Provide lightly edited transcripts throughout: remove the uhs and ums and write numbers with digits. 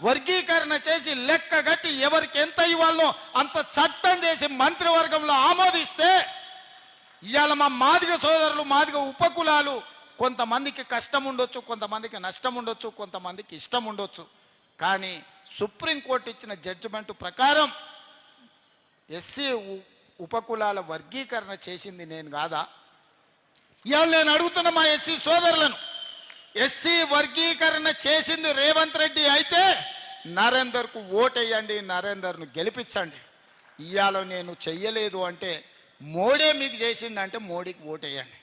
వర్గీకరణ చేసి లెక్క గట్టి ఎవరికి ఎంత ఇవ్వాలో అంత చట్టం చేసి మంత్రివర్గంలో ఆమోదిస్తే ఇవాళ మా మాదిగ సోదరులు మాదిగ ఉపకులాలు కొంతమందికి కష్టం ఉండొచ్చు, కొంతమందికి నష్టం ఉండొచ్చు, కొంతమందికి ఇష్టం ఉండొచ్చు. కానీ సుప్రీంకోర్టు ఇచ్చిన జడ్జిమెంట్ ప్రకారం ఎస్సీ ఉపకులాల వర్గీకరణ చేసింది నేను కాదా? ఇవాళ నేను అడుగుతున్న మా ఎస్సీ సోదరులను, ఎస్సీ వర్గీకరణ చేసింది రేవంత్ రెడ్డి అయితే నరేందర్కు ఓటేయండి, నరేందర్ను గెలిపించండి. ఇవాళ నేను చెయ్యలేదు అంటే మోడీ మీకు చేసిండంటే మోడీకి ఓటేయండి.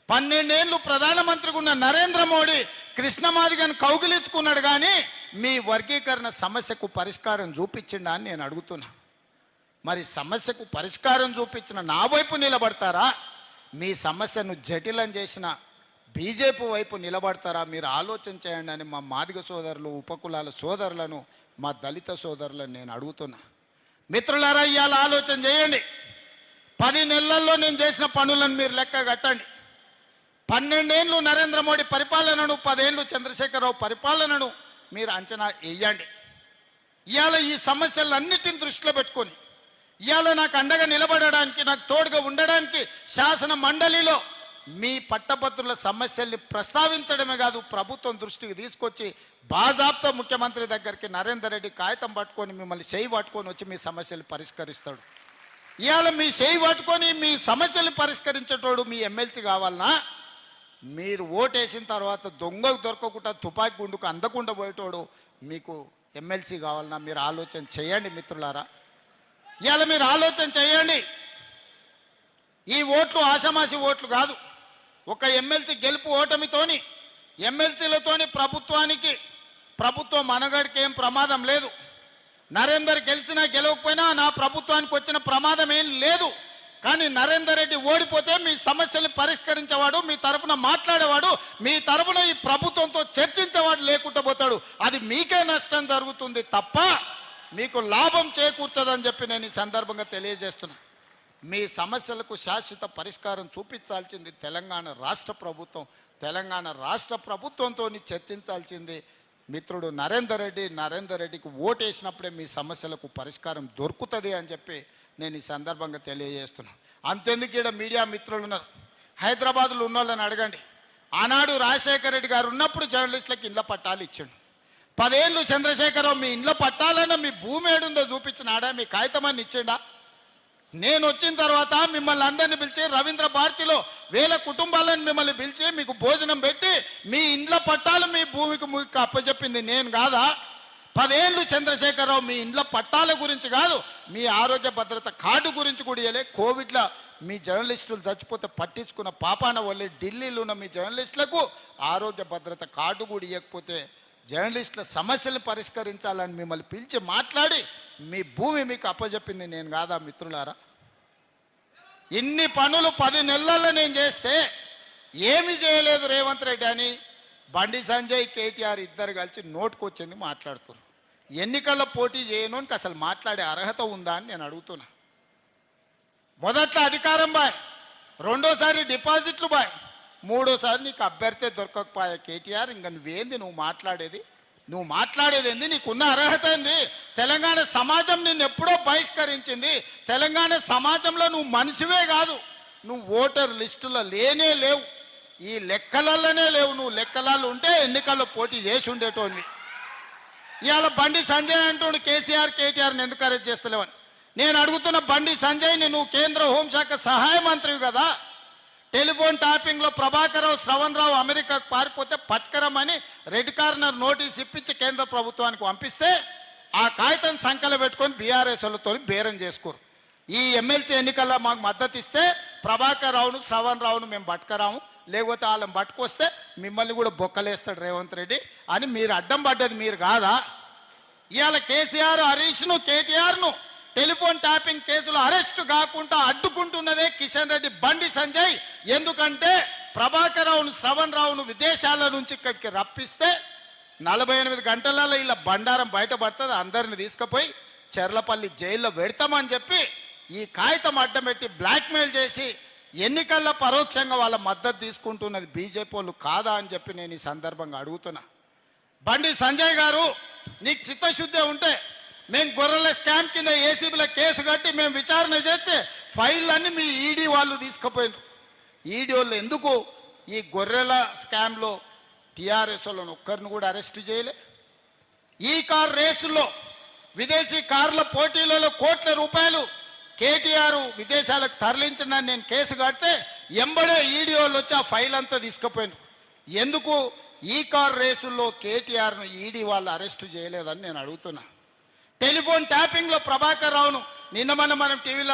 12 ఏళ్ళు ప్రధానమంత్రిగా ఉన్న నరేంద్ర మోడీ కృష్ణమాదిగని కౌగిలించుకున్నాడు, కానీ మీ వర్గీకరణ సమస్యకు పరిష్కారం చూపించిండా అని నేను అడుగుతున్నా. మరి సమస్యకు పరిష్కారం చూపించిన నా వైపు నిలబడతారా, మీ సమస్యను జటిలం చేసిన బీజేపీ వైపు నిలబడతారా? మీరు ఆలోచన చేయండి అని మా మాదిగ సోదరులు, ఉపకులాల సోదరులను, మా దళిత సోదరులను నేను అడుగుతున్నా. మిత్రులారా, ఇవాళ ఆలోచన చేయండి. 10 నెలల్లో నేను చేసిన పనులను మీరు లెక్క కట్టండి. 12 ఏళ్ళు నరేంద్ర మోడీ పరిపాలనను, 10 ఏళ్ళు చంద్రశేఖరరావు పరిపాలనను మీరు అంచనా వేయండి. ఇవాళ ఈ సమస్యలన్నిటిని దృష్టిలో పెట్టుకొని ఇవాళ నాకు అండగా నిలబడడానికి, నాకు తోడుగా ఉండడానికి శాసన మండలిలో మీ పట్టభద్రుల సమస్యల్ని ప్రస్తావించడమే కాదు, ప్రభుత్వం దృష్టికి తీసుకొచ్చి బాజాబ్తా ముఖ్యమంత్రి దగ్గరికి నరేందర్ రెడ్డి కాగితం పట్టుకొని మిమ్మల్ని చేయి పట్టుకొని వచ్చి మీ సమస్యలు పరిష్కరిస్తాడు. ఇవాళ మీ చేయి పట్టుకొని మీ సమస్యలు పరిష్కరించేటోడు మీ ఎమ్మెల్సీ కావాలన్నా, మీరు ఓటేసిన తర్వాత దొంగకు దొరకకుండా తుపాకీ గుండుకు అందకుండా పోయేటోడు మీకు ఎమ్మెల్సీ కావాలన్నా? మీరు ఆలోచన చేయండి మిత్రులారా. ఇవాళ మీరు ఆలోచన చేయండి. ఈ ఓట్లు ఆషామాషి ఓట్లు కాదు. ఒక ఎమ్మెల్సీ గెలుపు ఓటమితోని, ఎమ్మెల్సీలతోని ప్రభుత్వం మనగడికి ఏం ప్రమాదం లేదు. నరేందర్ గెలిచినా గెలవకపోయినా నా ప్రభుత్వానికి వచ్చిన ప్రమాదం ఏం లేదు. కానీ నరేందర్ రెడ్డి ఓడిపోతే మీ సమస్యల్ని పరిష్కరించేవాడు, మీ తరఫున మాట్లాడేవాడు, మీ తరఫున ఈ ప్రభుత్వంతో చర్చించేవాడు లేకుండా పోతాడు. అది మీకే నష్టం జరుగుతుంది తప్ప మీకు లాభం చేకూర్చదని చెప్పి నేను ఈ సందర్భంగా తెలియజేస్తున్నా. మీ సమస్యలకు శాశ్వత పరిష్కారం చూపించాల్సింది తెలంగాణ రాష్ట్ర ప్రభుత్వం. తెలంగాణ రాష్ట్ర ప్రభుత్వంతో చర్చించాల్సింది మిత్రుడు నరేందర్ రెడ్డి. నరేందర్ రెడ్డికి ఓటేసినప్పుడే మీ సమస్యలకు పరిష్కారం దొరుకుతుంది అని చెప్పి నేను ఈ సందర్భంగా తెలియజేస్తున్నా. అంతెందుకు ఇక్కడ మీడియా మిత్రులు ఉన్నారు, హైదరాబాద్లో ఉన్న వాళ్ళని అడగండి. ఆనాడు రాజశేఖర రెడ్డి గారు ఉన్నప్పుడు జర్నలిస్టులకు ఇళ్ల పట్టాలు ఇచ్చాడు. 10 ఏళ్ళు చంద్రశేఖరరావు మీ ఇండ్ల పట్టాలన్నా మీ భూమి ఏడుందో చూపించినాడా? మీ కాగితమాన్ని ఇచ్చిండా? నేను వచ్చిన తర్వాత మిమ్మల్ని అందరినీ పిలిచి రవీంద్ర భారతిలో 1000 కుటుంబాలను మిమ్మల్ని పిలిచి మీకు భోజనం పెట్టి మీ ఇండ్ల పట్టాలు మీ భూమికి మీకు అప్పచెప్పింది నేను కాదా? 10 ఏళ్ళు చంద్రశేఖరరావు మీ ఇండ్ల పట్టాల గురించి కాదు, మీ ఆరోగ్య భద్రత కార్డు గురించి కూడా ఇవ్వలే. కోవిడ్లో మీ జర్నలిస్టులు చచ్చిపోతే పట్టించుకున్న పాపాన వల్లే ఢిల్లీలో ఉన్న మీ జర్నలిస్టులకు ఆరోగ్య భద్రత కార్డు కూడా ఇవ్వకపోతే జర్నలిస్టుల సమస్యలు పరిష్కరించాలని మిమ్మల్ని పిలిచి మాట్లాడి మీ భూమి మీకు అప్పచెప్పింది నేను కాదా మిత్రులారా? ఇన్ని పనులు 10 నెలల్లో నేను చేస్తే ఏమి చేయలేదు రేవంత్ రెడ్డి అని బండి సంజయ్, కేటీఆర్ ఇద్దరు కలిసి నోటుకొచ్చింది మాట్లాడుతున్నారు. ఎన్నికల్లో పోటీ చేయను అని అసలు మాట్లాడే అర్హత ఉందా అని నేను అడుగుతున్నా. మొదట్లో అధికారం బాయ్, రెండోసారి డిపాజిట్లు బాయ్, మూడోసారి నీకు అభ్యర్థి దొరకకపోయా కేటీఆర్. ఇంకా నువ్వేంది నువ్వు మాట్లాడేది ఏంది? నీకున్న అర్హత ఏంది? తెలంగాణ సమాజం నిన్ను ఎప్పుడో బహిష్కరించింది. తెలంగాణ సమాజంలో నువ్వు మనిషివే కాదు, నువ్వు ఓటర్ లిస్టులో లేనే లేవు, ఈ లెక్కలలోనే లేవు. నువ్వు లెక్కలలో ఉంటే ఎన్నికల్లో పోటీ చేసి ఉండేటోని. ఇవాళ బండి సంజయ్ అంటూ కేటీఆర్ని ఎందుకు అరెస్ట్ చేస్తలేవని నేను అడుగుతున్న. బండి సంజయ్ని నువ్వు కేంద్ర హోంశాఖ సహాయ మంత్రివి కదా, టెలిఫోన్ ట్యాపింగ్లో ప్రభాకరరావు, శ్రవణ్ రావు అమెరికాకు పారిపోతే పట్టుకరమని రెడ్ కార్నర్ నోటీస్ ఇప్పించి కేంద్ర ప్రభుత్వానికి పంపిస్తే ఆ కాగితం సంఖ్యలో పెట్టుకొని బీఆర్ఎస్ వాళ్ళతో బేరం చేసుకోరు. ఈ ఎమ్మెల్సీ ఎన్నికల్లో మాకు మద్దతు ఇస్తే ప్రభాకర్ రావును, శ్రవణ్ రావును మేము పట్టుకరాము, లేకపోతే వాళ్ళని పట్టుకొస్తే మిమ్మల్ని కూడా బొక్కలేస్తాడు రేవంత్ రెడ్డి అని మీరు అడ్డం పడ్డది మీరు కాదా? ఇవాళ కేసీఆర్, హరీష్ను, కేటీఆర్ను టెలిఫోన్ ట్యాపింగ్ కేసులో అరెస్టు కాకుండా అడ్డుకుంటున్నదే కిషన్ రెడ్డి, బండి సంజయ్. ఎందుకంటే ప్రభాకర్ రావును, శ్రవణ్ రావును విదేశాల నుంచి ఇక్కడికి రప్పిస్తే 48 గంటలలో ఇలా బండారం బయటపడుతుంది, అందరిని తీసుకుపోయి చెర్లపల్లి జైల్లో పెడతామని చెప్పి ఈ కాగితం అడ్డం పెట్టి బ్లాక్మెయిల్ చేసి ఎన్నికల్లో పరోక్షంగా వాళ్ళ మద్దతు తీసుకుంటున్నది బీజేపీ వాళ్ళు కాదా అని చెప్పి నేను ఈ సందర్భంగా అడుగుతున్నా. బండి సంజయ్ గారు నీకు చిత్తశుద్ధి ఉంటే మేము గొర్రెల స్కామ్ కింద ఏసీబీలో కేసు కట్టి మేము విచారణ చేస్తే ఫైళ్ళన్నీ మీ ఈడీ వాళ్ళు తీసుకుపోయినారు. ఈడీ వాళ్ళు ఎందుకు ఈ గొర్రెల స్కామ్లో టీఆర్ఎస్ వాళ్ళని ఒక్కరిని కూడా అరెస్ట్ చేయలే? ఈ కార్ రేసుల్లో విదేశీ కార్ల పోటీలలో కోట్ల రూపాయలు కేటీఆర్ విదేశాలకు తరలించిన నేను కేసు కడితే ఎంబడే ఈడీ వాళ్ళు వచ్చి ఆ ఫైల్ అంతా తీసుకుపోయినారు. ఎందుకు ఈ కార్ రేసుల్లో కేటీఆర్ను ఈడీ వాళ్ళు అరెస్ట్ చేయలేదని నేను అడుగుతున్నా. టెలిఫోన్ ట్యాపింగ్లో ప్రభాకర్ రావును నిన్న మనం టీవీలో